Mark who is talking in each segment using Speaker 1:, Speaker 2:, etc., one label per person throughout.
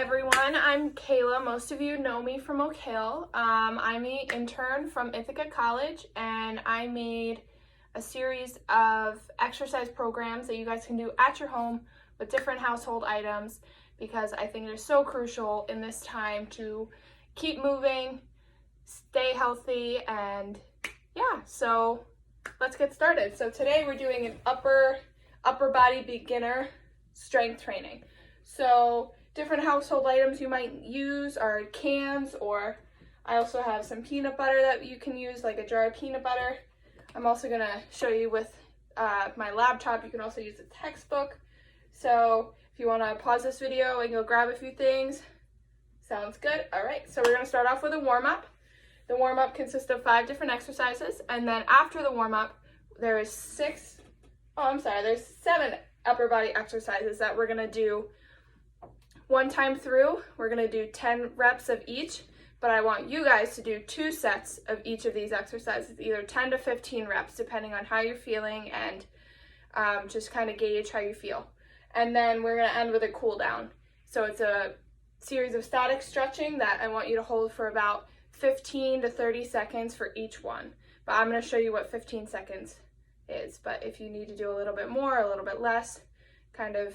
Speaker 1: everyone, I'm Kayla. Most of you know me from Oak Hill. I'm the intern from Ithaca College, and I made a series of exercise programs that you guys can do at your home with different household items because I think it is so crucial in this time to keep moving, stay healthy, and yeah, so let's get started. So today we're doing an upper body beginner strength training. So different household items you might use are cans, or I also have some peanut butter that you can use, like a jar of peanut butter. I'm also going to show you with my laptop. You can also use a textbook. So if you want to pause this video and go grab a few things, sounds good. All right, so we're going to start off with a warm-up. The warm-up consists of 5 different exercises, and then after the warm-up, there's 7 upper body exercises that we're going to do one time through. We're going to do 10 reps of each, but I want you guys to do 2 sets of each of these exercises, either 10 to 15 reps, depending on how you're feeling, and just kind of gauge how you feel. And then we're going to end with a cool down. So it's a series of static stretching that I want you to hold for about 15 to 30 seconds for each one. But I'm going to show you what 15 seconds is. But if you need to do a little bit more, a little bit less, kind of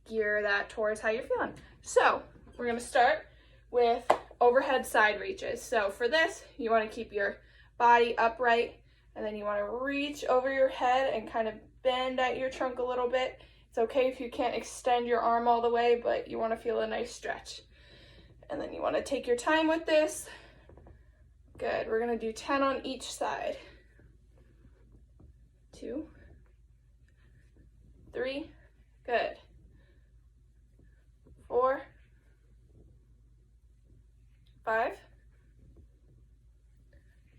Speaker 1: gear that towards how you're feeling. So we're going to start with overhead side reaches. So for this, you want to keep your body upright, and then you want to reach over your head and kind of bend at your trunk a little bit. It's okay if you can't extend your arm all the way, but you want to feel a nice stretch. And then you want to take your time with this. Good. We're going to do 10 on each side. 2, 3, good. 4, 5,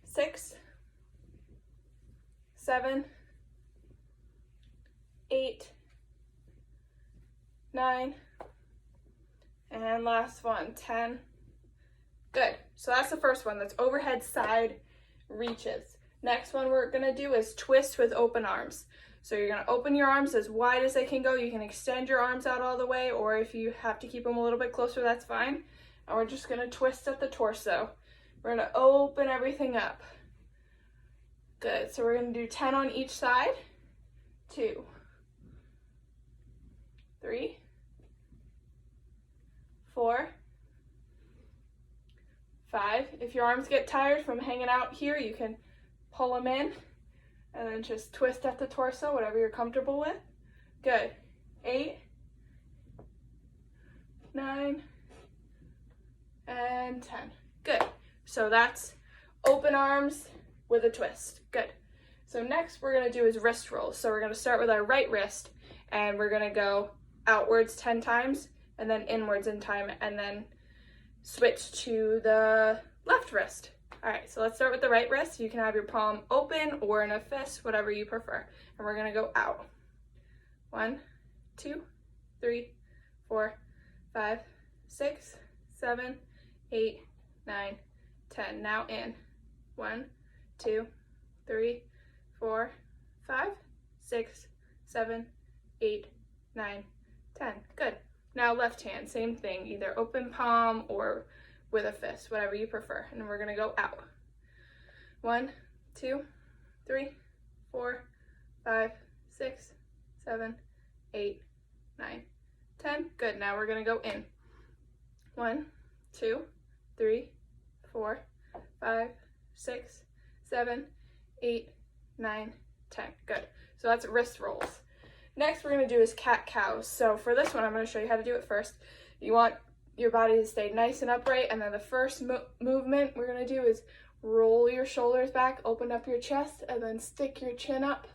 Speaker 1: 6, 7, 8, 9, and last one, 10. Good. So that's the first one. That's overhead side reaches. Next one we're going to do is twist with open arms. So you're going to open your arms as wide as they can go. You can extend your arms out all the way, or if you have to keep them a little bit closer, that's fine. And we're just going to twist at the torso. We're going to open everything up. Good. So we're going to do 10 on each side. 2, 3, 4, 5. If your arms get tired from hanging out here, you can pull them in and then just twist at the torso, whatever you're comfortable with. Good. 8, 9, and 10. Good. So that's open arms with a twist. Good. So next we're going to do is wrist rolls. So we're going to start with our right wrist, and we're going to go outwards 10 times and then inwards in time, and then switch to the left wrist. All right, so let's start with the right wrist. You can have your palm open or in a fist, whatever you prefer. And we're going to go out. 1, 2, 3, 4, 5, 6, 7, 8, 9, 10. Now in. 1, 2, 3, 4, 5, 6, 7, 8, 9, 10. Good. Now left hand, same thing, either open palm or with a fist, whatever you prefer. And we're going to go out. 1, 2, 3, 4, 5, 6, 7, 8, 9, 10. Good. Now we're going to go in. 1, 2, 3, 4, 5, 6, 7, 8, 9, 10. Good. So that's wrist rolls. Next we're going to do is cat-cows. So for this one, I'm going to show you how to do it first. You want your body to stay nice and upright, and then the first movement we're going to do is roll your shoulders back, open up your chest, and then stick your chin up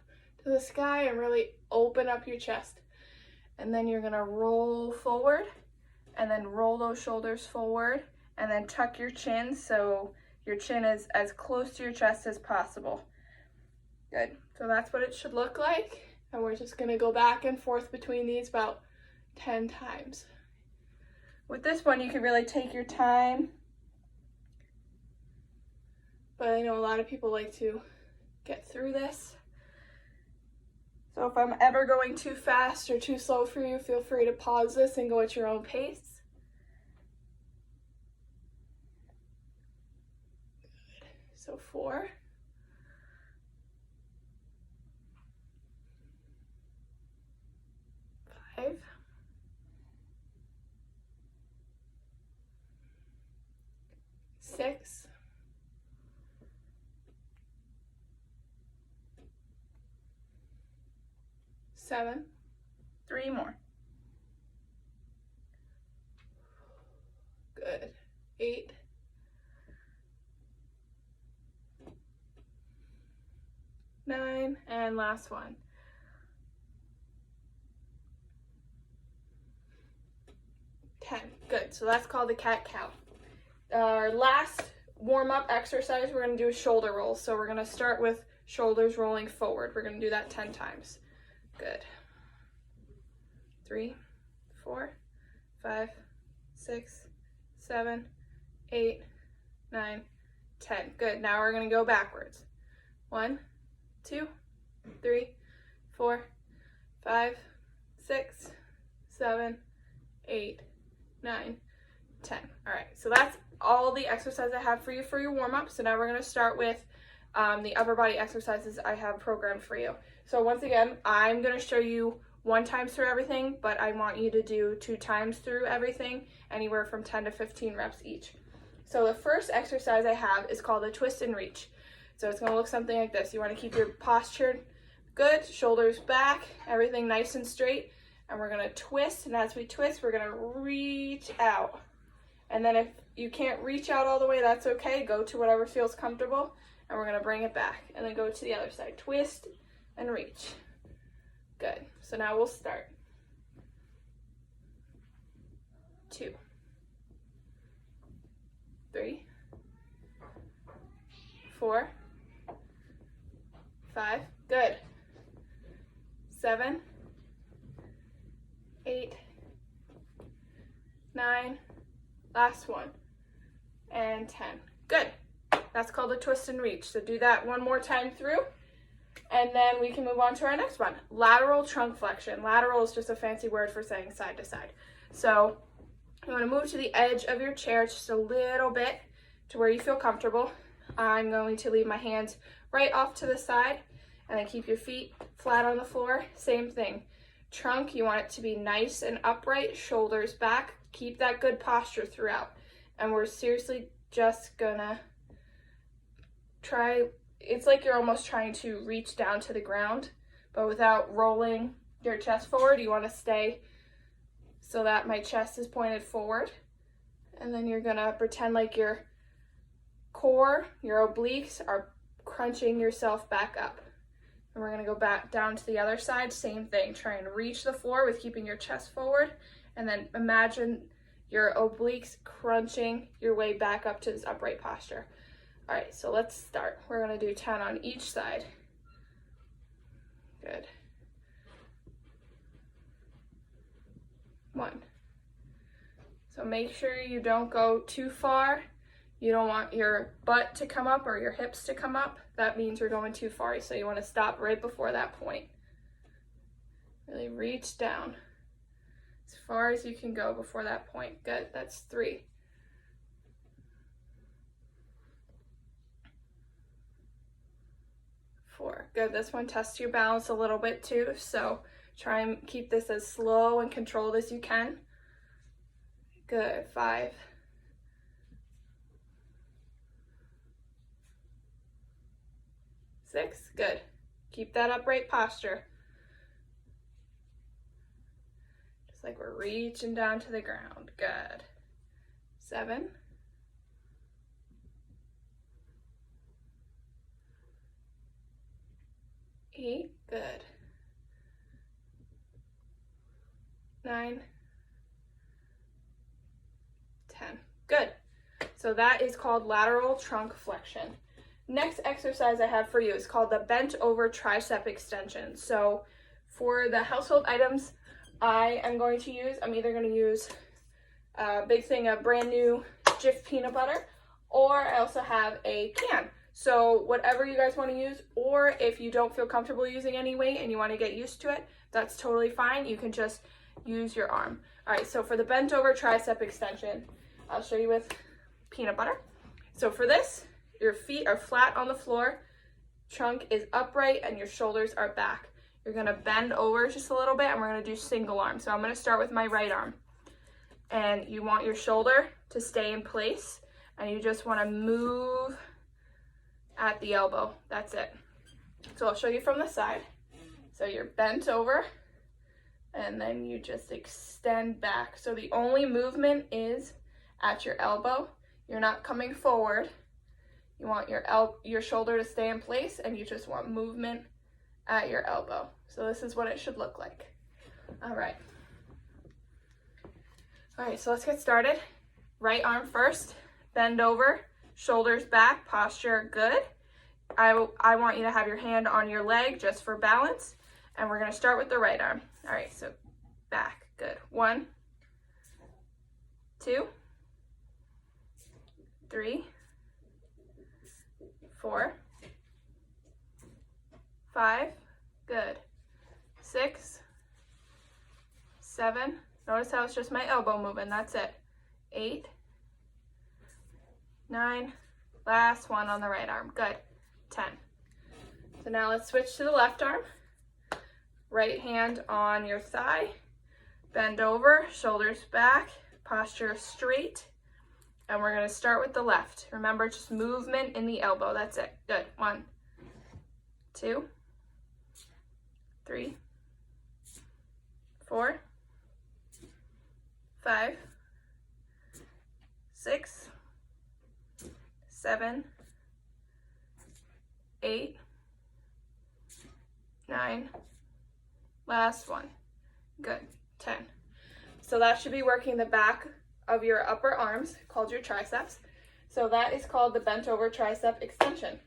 Speaker 1: to the sky and really open up your chest. And then you're going to roll forward, and then roll those shoulders forward, and then tuck your chin so your chin is as close to your chest as possible. Good. So that's what it should look like. And we're just going to go back and forth between these about 10 times. With this one, you can really take your time. But I know a lot of people like to get through this. So if I'm ever going too fast or too slow for you, feel free to pause this and go at your own pace. So 4, 5, 6, 7, 3 more. Good. 8, 9, and last one. 10. Good. So that's called the cat-cow. Our last warm-up exercise we're going to do is shoulder rolls. So we're going to start with shoulders rolling forward. We're going to do that 10 times. Good. 3, 4, 5, 6, 7, 8, 9, 10. Good. Now we're going to go backwards. 1, 2, 3, 4, 5, 6, 7, 8, 9, 10. All right, so that's all the exercise I have for you for your warm-up. So now we're going to start with the upper body exercises I have programmed for you. So once again, I'm going to show you 1 time through everything, but I want you to do 2 times through everything, anywhere from 10 to 15 reps each. So the first exercise I have is called a twist and reach. So it's going to look something like this. You want to keep your posture good, shoulders back, everything nice and straight. And we're going to twist, and as we twist, we're going to reach out. And then if you can't reach out all the way, that's okay. Go to whatever feels comfortable, and we're going to bring it back. And then go to the other side. Twist and reach. Good. So now we'll start. 2, 3, 4, 5. Good. 7, 8, 9, last one, and 10. Good. That's called a twist and reach. So do that 1 more time through, and then we can move on to our next one. Lateral trunk flexion. Lateral is just a fancy word for saying side to side. So you want to move to the edge of your chair just a little bit to where you feel comfortable. I'm going to leave my hands right off to the side, and then keep your feet flat on the floor. Same thing. Trunk, you want it to be nice and upright, shoulders back. Keep that good posture throughout. And we're seriously just gonna try, it's like you're almost trying to reach down to the ground, but without rolling your chest forward. You want to stay so that my chest is pointed forward. And then you're gonna pretend like your core, your obliques are crunching yourself back up. And we're going to go back down to the other side. Same thing. Try and reach the floor with keeping your chest forward. And then imagine your obliques crunching your way back up to this upright posture. All right, so let's start. We're going to do 10 on each side. Good. 1. So make sure you don't go too far. You don't want your butt to come up or your hips to come up. That means you're going too far. So you want to stop right before that point. Really reach down as far as you can go before that point. Good. That's 3. 4. Good. This one tests your balance a little bit too. So try and keep this as slow and controlled as you can. Good. 5. 6, good. Keep that upright posture. Just like we're reaching down to the ground. Good. 7. 8, good. 9, 10, good. So that is called lateral trunk flexion. Next exercise I have for you is called the bent over tricep extension. So for the household items I am going to use, I'm either going to use a big thing of brand new Jif peanut butter, or I also have a can. So whatever you guys want to use, or if you don't feel comfortable using any weight and you want to get used to it, that's totally fine. You can just use your arm. All right, so for the bent over tricep extension, I'll show you with peanut butter. So for this, your feet are flat on the floor, trunk is upright, and your shoulders are back. You're gonna bend over just a little bit, and we're gonna do single arm. So I'm gonna start with my right arm. And you want your shoulder to stay in place, and you just wanna move at the elbow. That's it. So I'll show you from the side. So you're bent over, and then you just extend back. So the only movement is at your elbow. You're not coming forward. You want your shoulder to stay in place, and you just want movement at your elbow. So this is what it should look like. All right. All right, so let's get started. Right arm first, bend over, shoulders back, posture good. I want you to have your hand on your leg just for balance, and we're gonna start with the right arm. All right, so back, good. 1, 2, 3, 4, 5, good. 6, 7, notice how it's just my elbow moving, that's it. 8, 9, last one on the right arm, good. 10. So now let's switch to the left arm. Right hand on your thigh, bend over, shoulders back, posture straight, and we're gonna start with the left. Remember, just movement in the elbow, that's it, good. 1, 2, 3, 4, 5, 6, 7, 8, 9, last one, good, 10. So that should be working the back of your upper arms, called your triceps. So that is called the bent over tricep extension.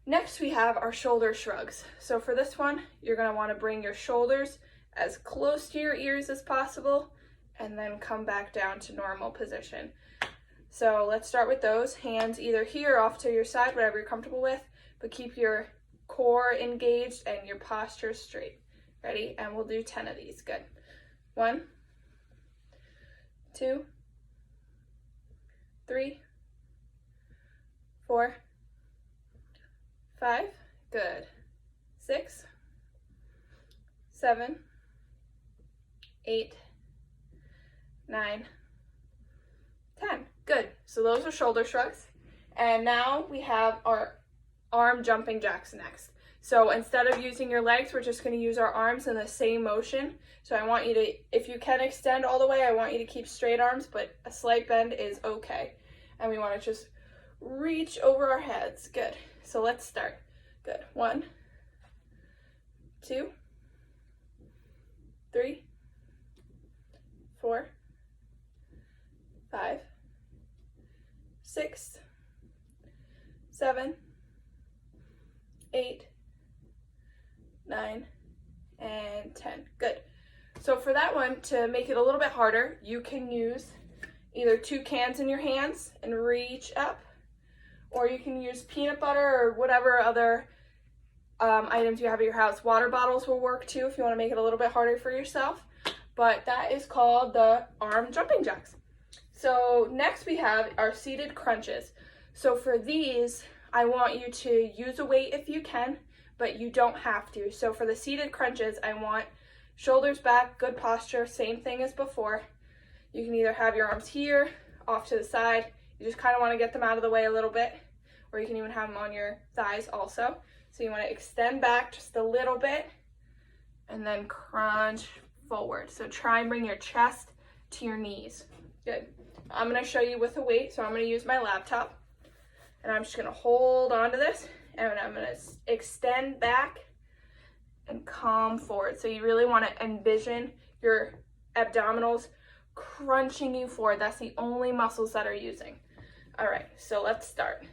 Speaker 1: Next we have our shoulder shrugs. So for this one, you're gonna wanna bring your shoulders as close to your ears as possible, and then come back down to normal position. So let's start with those. Hands either here or off to your side, whatever you're comfortable with, but keep your core engaged and your posture straight. Ready? And we'll do 10 of these. Good. 1, 2, 3, 4, 5, good. 6, 7, 8, 9, 10. Good. So those are shoulder shrugs. And now we have our arm jumping jacks next. So instead of using your legs, we're just going to use our arms in the same motion. So I want you to, if you can extend all the way, I want you to keep straight arms, but a slight bend is okay. And we want to just reach over our heads. Good. So let's start. Good. 1, 2, 3, 4, 5, 6, 7, 8, 9, and 10. Good. So for that one, to make it a little bit harder, you can use either 2 cans in your hands and reach up, or you can use peanut butter or whatever other items you have at your house. Water bottles will work too if you want to make it a little bit harder for yourself, but that is called the arm jumping jacks. So next we have our seated crunches. So for these, I want you to use a weight if you can, but you don't have to. So for the seated crunches, I want shoulders back, good posture, same thing as before. You can either have your arms here, off to the side. You just kind of want to get them out of the way a little bit, or you can even have them on your thighs also. So you want to extend back just a little bit and then crunch forward. So try and bring your chest to your knees. Good. I'm going to show you with a weight, so I'm going to use my laptop. And I'm just going to hold on to this, and I'm going to extend back and come forward. So you really want to envision your abdominals crunching you forward. That's the only muscles that are using. All right, so let's start.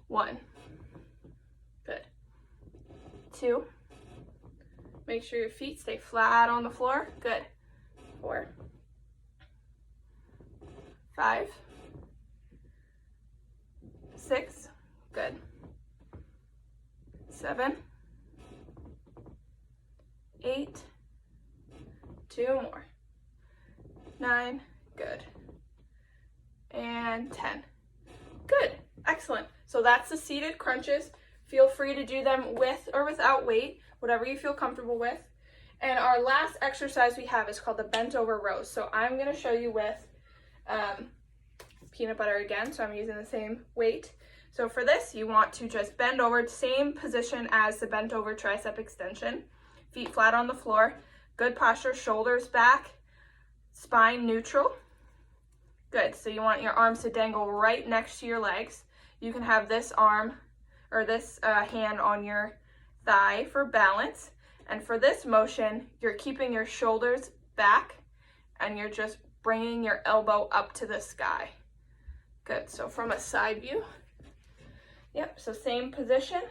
Speaker 1: 1, good. 2, make sure your feet stay flat on the floor, good. 4, 5, 6, good. 7, 8, 2 more. 9, good. And 10. Good, excellent. So that's the seated crunches. Feel free to do them with or without weight, whatever you feel comfortable with. And our last exercise we have is called the bent over rows. So I'm gonna show you with peanut butter again, so I'm using the same weight. So for this, you want to just bend over, same position as the bent over tricep extension. Feet flat on the floor, good posture, shoulders back, spine neutral. Good, so you want your arms to dangle right next to your legs. You can have this arm or this hand on your thigh for balance. And for this motion, you're keeping your shoulders back and you're just bringing your elbow up to the sky. Good, so from a side view. Yep, so same position,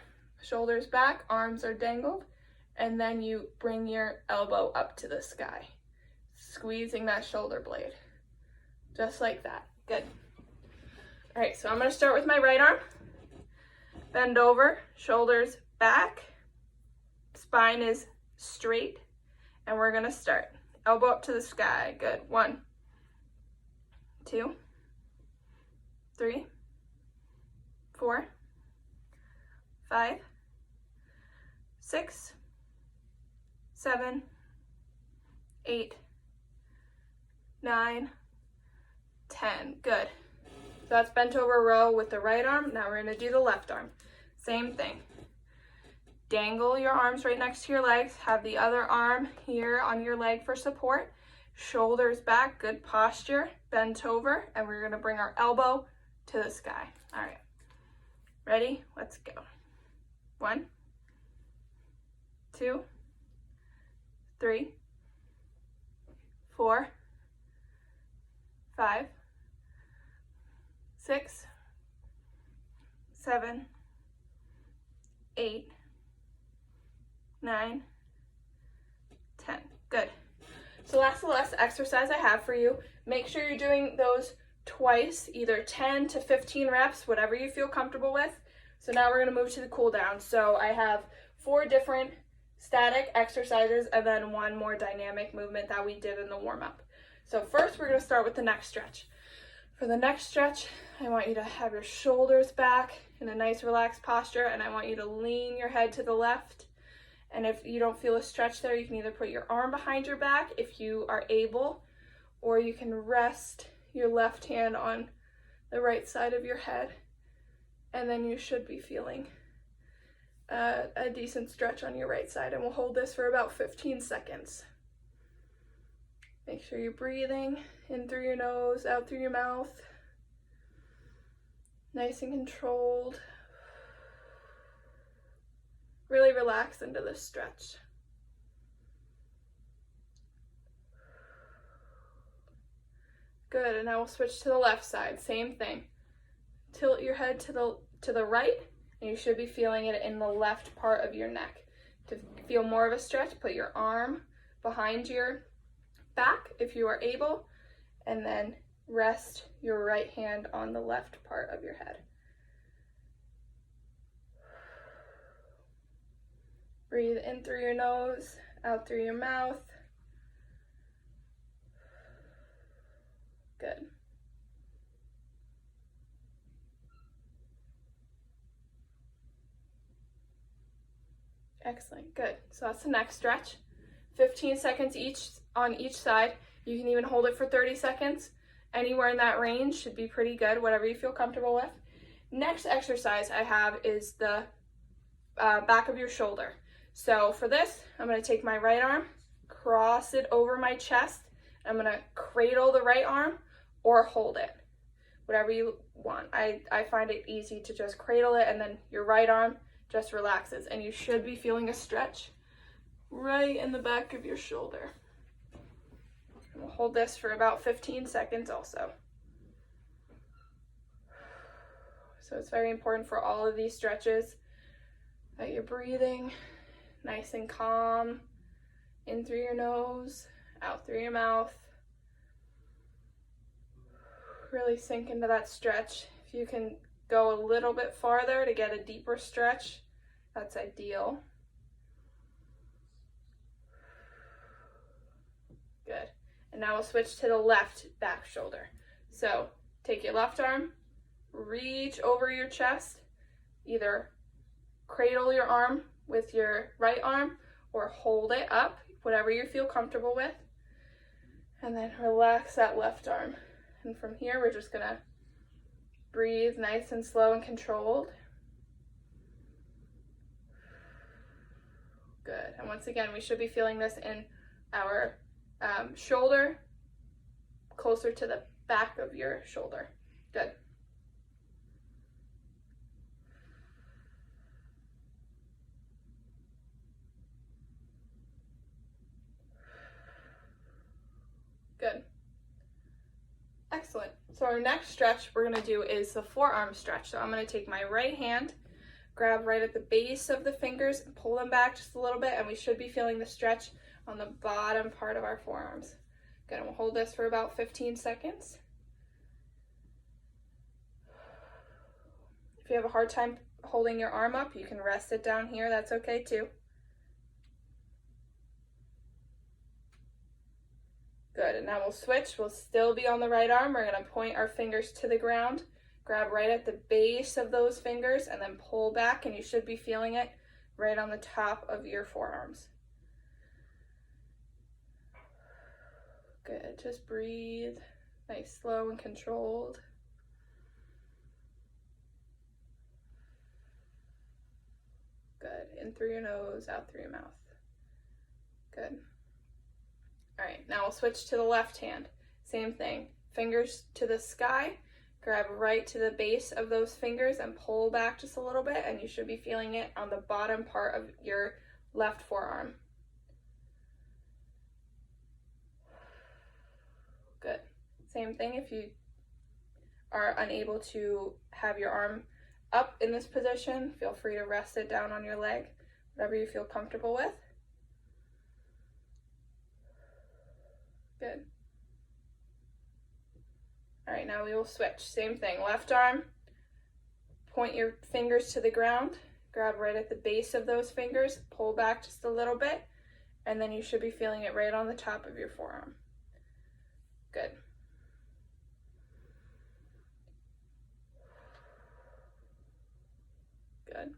Speaker 1: shoulders back, arms are dangled, and then you bring your elbow up to the sky, squeezing that shoulder blade, just like that. Good. All right, so I'm gonna start with my right arm. Bend over, shoulders back, spine is straight, and we're gonna start. Elbow up to the sky, good. 1, 2, 3, 4, 5, 6, 7, 8, 9, 10. Good. So that's bent over row with the right arm. Now we're going to do the left arm. Same thing. Dangle your arms right next to your legs. Have the other arm here on your leg for support. Shoulders back, good posture. Bent over, and we're going to bring our elbow to the sky. All right. Ready? Let's go. 1, 2, 3, 4, 5, 6, 7, 8, 9, 10. Good. So that's the last exercise I have for you. Make sure you're doing those twice, either 10 to 15 reps, whatever you feel comfortable with. So now we're going to move to the cool down. So I have 4 different static exercises and then 1 more dynamic movement that we did in the warm-up. So first we're going to start with the neck stretch. For the neck stretch, I want you to have your shoulders back in a nice relaxed posture, and I want you to lean your head to the left. And if you don't feel a stretch there, you can either put your arm behind your back if you are able, or you can rest your left hand on the right side of your head, and then you should be feeling a decent stretch on your right side. And we'll hold this for about 15 seconds. Make sure you're breathing in through your nose, out through your mouth. Nice and controlled. Really relax into this stretch. Good, and now we'll switch to the left side. Same thing. Tilt your head to the right, and you should be feeling it in the left part of your neck. To feel more of a stretch, put your arm behind your back if you are able, and then rest your right hand on the left part of your head. Breathe in through your nose, out through your mouth. Good. Excellent, good. So that's the neck stretch. 15 seconds each on each side. You can even hold it for 30 seconds. Anywhere in that range should be pretty good, whatever you feel comfortable with. Next exercise I have is the back of your shoulder. So for this, I'm going to take my right arm, cross it over my chest. I'm going to cradle the right arm or hold it, whatever you want. I find it easy to just cradle it, and then your right arm just relaxes, and you should be feeling a stretch right in the back of your shoulder. And we'll hold this for about 15 seconds also. So it's very important for all of these stretches that you're breathing nice and calm, in through your nose, out through your mouth. Really sink into that stretch. If you can go a little bit farther to get a deeper stretch, that's ideal. Good. And now we'll switch to the left back shoulder. So take your left arm, reach over your chest, either cradle your arm with your right arm or hold it up, whatever you feel comfortable with. And then relax that left arm. And from here, we're just gonna breathe nice and slow and controlled. Good. And once again, we should be feeling this in our shoulder, closer to the back of your shoulder. Good. Good. Excellent. So our next stretch we're going to do is the forearm stretch. So I'm going to take my right hand, grab right at the base of the fingers, and pull them back just a little bit, and we should be feeling the stretch on the bottom part of our forearms. Good, and we'll hold this for about 15 seconds. If you have a hard time holding your arm up, you can rest it down here. That's okay too. Good, and now we'll switch. We'll still be on the right arm. We're going to point our fingers to the ground, grab right at the base of those fingers, and then pull back, and you should be feeling it right on the top of your forearms. Good, just breathe, nice, slow and controlled. Good, in through your nose, out through your mouth. Good. All right, now we'll switch to the left hand. Same thing, fingers to the sky, grab right to the base of those fingers and pull back just a little bit, and you should be feeling it on the bottom part of your left forearm. Good. Same thing, if you are unable to have your arm up in this position, feel free to rest it down on your leg, whatever you feel comfortable with. Good. All right, now we will switch. Same thing, left arm, point your fingers to the ground, grab right at the base of those fingers, pull back just a little bit, and then you should be feeling it right on the top of your forearm. Good. Good.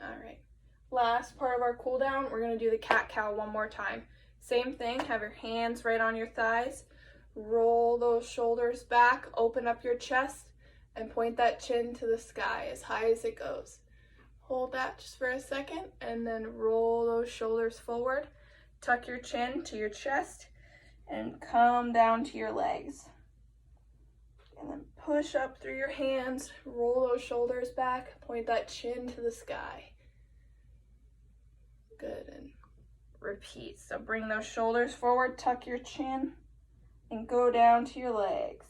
Speaker 1: All right, last part of our cool down, we're going to do the cat-cow one more time. Same thing, have your hands right on your thighs, roll those shoulders back, open up your chest, and point that chin to the sky as high as it goes. Hold that just for a second, and then roll those shoulders forward, tuck your chin to your chest, and come down to your legs. And then push up through your hands, roll those shoulders back, point that chin to the sky. Good, and repeat. So bring those shoulders forward, tuck your chin, and go down to your legs.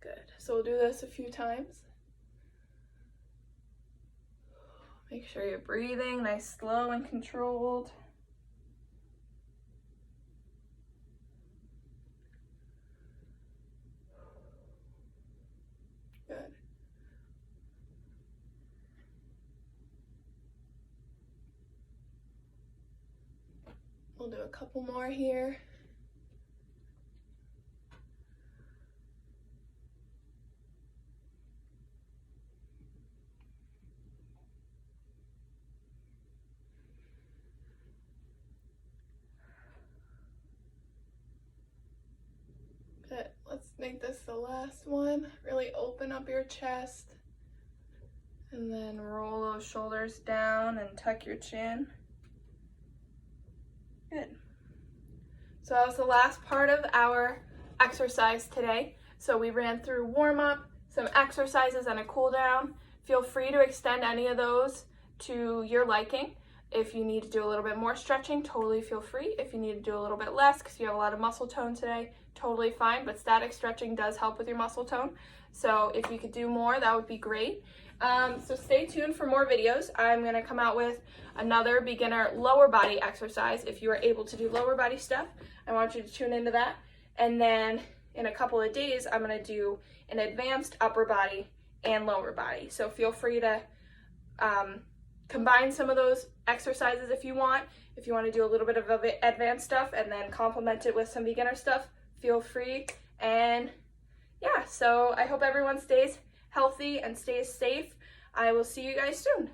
Speaker 1: Good, so we'll do this a few times. Make sure you're breathing nice, slow, and controlled. Good. We'll do a couple more here. Good. Let's make this the last one. Really open up your chest. And then roll those shoulders down and tuck your chin. Good. So that was the last part of our exercise today. So we ran through warm-up, some exercises, and a cool down. Feel free to extend any of those to your liking. If you need to do a little bit more stretching, totally feel free. If you need to do a little bit less because you have a lot of muscle tone today, totally fine, but static stretching does help with your muscle tone. So if you could do more, that would be great. So stay tuned for more videos. I'm going to come out with another beginner lower body exercise. If you are able to do lower body stuff, I want you to tune into that. And then in a couple of days, I'm going to do an advanced upper body and lower body. So feel free to combine some of those exercises if you want. If you want to do a little bit of advanced stuff and then complement it with some beginner stuff, feel free. And yeah, so I hope everyone stays healthy and stays safe. I will see you guys soon.